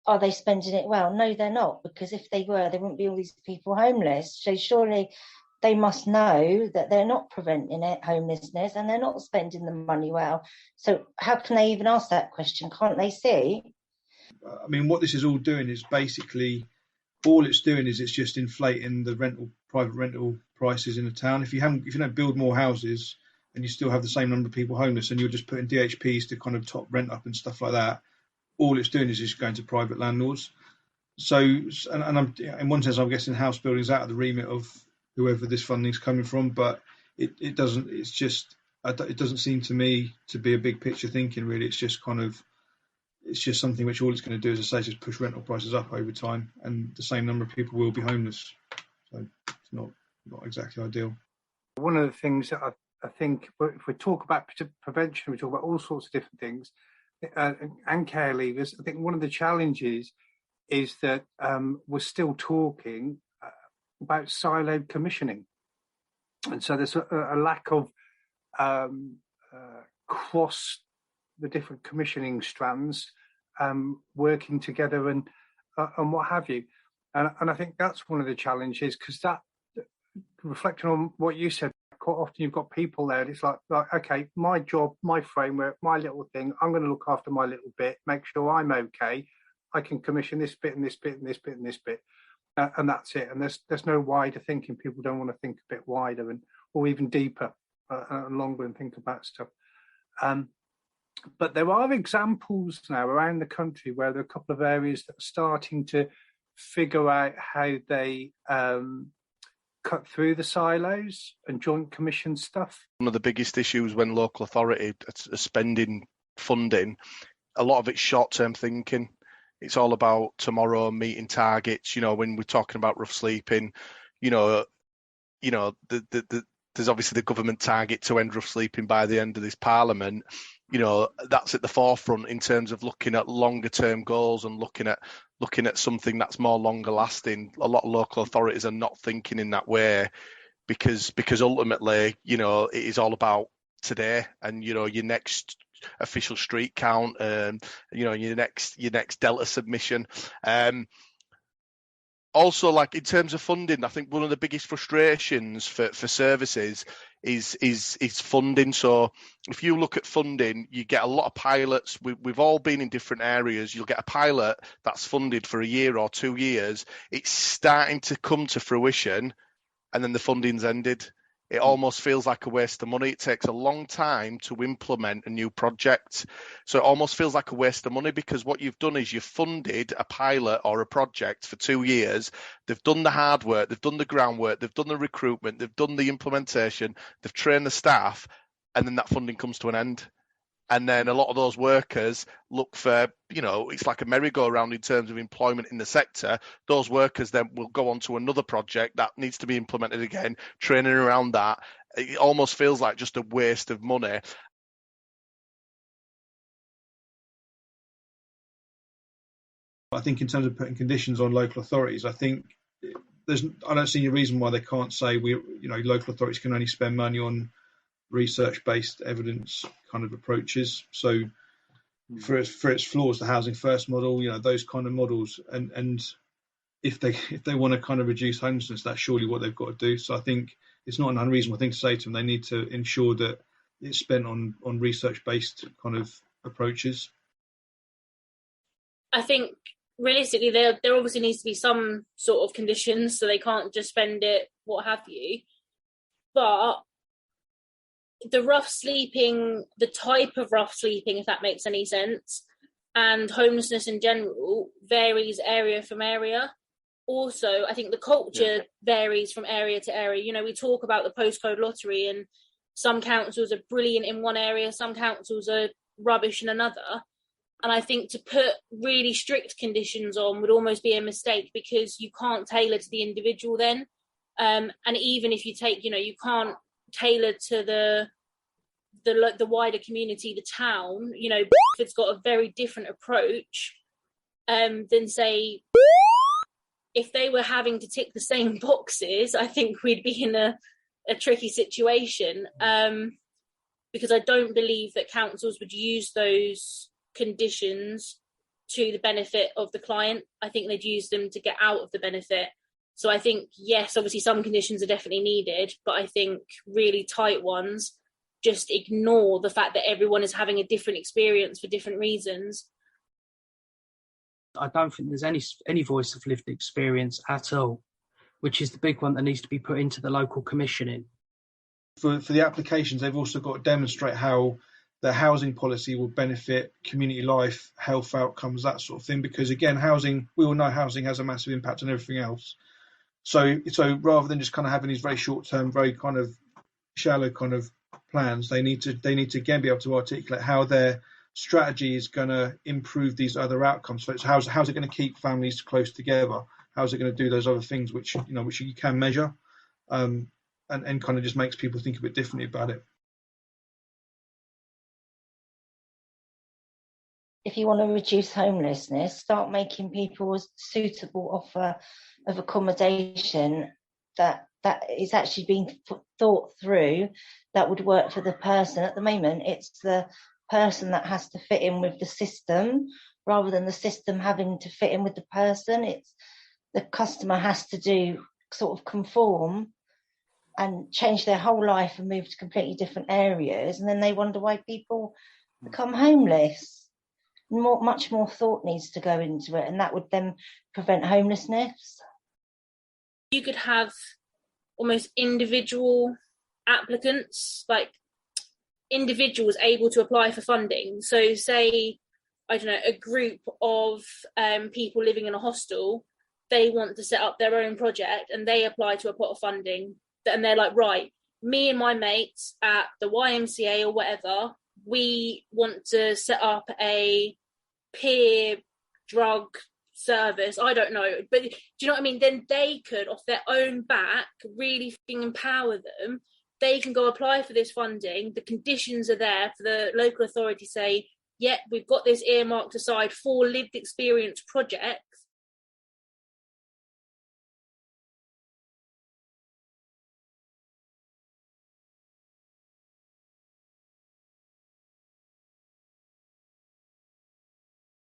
are they spending it well? No, they're not, because if they were, there wouldn't be all these people homeless. So surely they must know that they're not preventing homelessness and they're not spending the money well. So how can they even ask that question? Can't they see? I mean, what this is all doing is basically, all it's doing is it's just inflating the private rental prices in the town. If you don't build more houses and you still have the same number of people homeless, and you're just putting DHPs to kind of top rent up and stuff like that, all it's doing is just going to private landlords. So, and I'm, in one sense, I'm guessing house building is out of the remit of whoever this funding's coming from, but it doesn't. It's just, it doesn't seem to me to be a big picture thinking. Really, it's just something which all it's going to do, as I say, is just push rental prices up over time, and the same number of people will be homeless. So it's not exactly ideal. One of the things that I think, if we talk about prevention, we talk about all sorts of different things, and care leavers. I think one of the challenges is that we're still talking about siloed commissioning, and so there's a lack of cross the different commissioning strands working together and what have you, and I think that's one of the challenges, because that, reflecting on what you said, quite often you've got people there and it's like okay, my job, my framework, my little thing, I'm going to look after my little bit, make sure I'm okay, I can commission this bit and this bit and this bit and this bit, and that's it. And there's no wider thinking. People don't want to think a bit wider or even deeper and longer and think about stuff. But there are examples now around the country where there are a couple of areas that are starting to figure out how they cut through the silos and joint commission stuff. One of the biggest issues when local authority are spending funding, a lot of it's short-term thinking. It's all about tomorrow, meeting targets. When we're talking about rough sleeping, there's obviously the government target to end rough sleeping by the end of this parliament. That's at the forefront in terms of looking at longer term goals and looking at something that's more longer lasting. A lot of local authorities are not thinking in that way because ultimately, it is all about today and, your next official street count, your next Delta submission. Also, like in terms of funding, I think one of the biggest frustrations for services is funding. So if you look at funding, you get a lot of pilots. We've all been in different areas. You'll get a pilot that's funded for a year or 2 years. It's starting to come to fruition, and then the funding's ended. It almost feels like a waste of money. It takes a long time to implement a new project. So it almost feels like a waste of money, because what you've done is you've funded a pilot or a project for 2 years. They've done the hard work, they've done the groundwork, they've done the recruitment, they've done the implementation, they've trained the staff, and then that funding comes to an end. And then a lot of those workers look for, it's like a merry-go-round in terms of employment in the sector. Those workers then will go on to another project that needs to be implemented again, training around that. It almost feels like just a waste of money. I think in terms of putting conditions on local authorities, I think I don't see any reason why they can't say local authorities can only spend money on research-based evidence kind of approaches. So for its flaws, the housing first model, those kind of models, and if they want to kind of reduce homelessness, that's surely what they've got to do. So I think it's not an unreasonable thing to say to them. They need to ensure that it's spent on research-based kind of approaches. I think realistically there obviously needs to be some sort of conditions, so they can't just spend it, what have you. But the rough sleeping, the type of rough sleeping, if that makes any sense, and homelessness in general varies area from area. Also, I think the culture varies from area to area. We talk about the postcode lottery, and some councils are brilliant in one area, some councils are rubbish in another. And I think to put really strict conditions on would almost be a mistake, because you can't tailor to the individual then. And even if you take, you can't tailor to the wider community, the town. It's got a very different approach than, say, if they were having to tick the same boxes. I think we'd be in a tricky situation, because I don't believe that councils would use those conditions to the benefit of the client. I think they'd use them to get out of the benefit. So I think, yes, obviously some conditions are definitely needed, but I think really tight ones just ignore the fact that everyone is having a different experience for different reasons. I don't think there's any voice of lived experience at all, which is the big one that needs to be put into the local commissioning. For the applications, they've also got to demonstrate how the housing policy will benefit community life, health outcomes, that sort of thing. Because again, housing, we all know housing has a massive impact on everything else. So rather than just kind of having these very short-term, very kind of shallow kind of plans, they need to again be able to articulate how their strategy is going to improve these other outcomes. So it's how's it going to keep families close together? How's it going to do those other things which you can measure, and kind of just makes people think a bit differently about it. If you want to reduce homelessness, start making people a suitable offer of accommodation that is actually being thought through, that would work for the person. At the moment, it's the person that has to fit in with the system rather than the system having to fit in with the person. It's the customer has to do sort of conform and change their whole life and move to completely different areas, and then they wonder why people become homeless. Much more thought needs to go into it, and that would then prevent homelessness. You could have almost individual applicants, like individuals able to apply for funding. So say, I don't know, a group of people living in a hostel, they want to set up their own project and they apply to a pot of funding, and they're like, right, me and my mates at the YMCA or whatever, we want to set up a peer drug service, I don't know, but do you know what I mean? Then they could, off their own back, really empower them. They can go apply for this funding. The conditions are there for the local authority, say, yeah, we've got this earmarked aside for lived experience projects.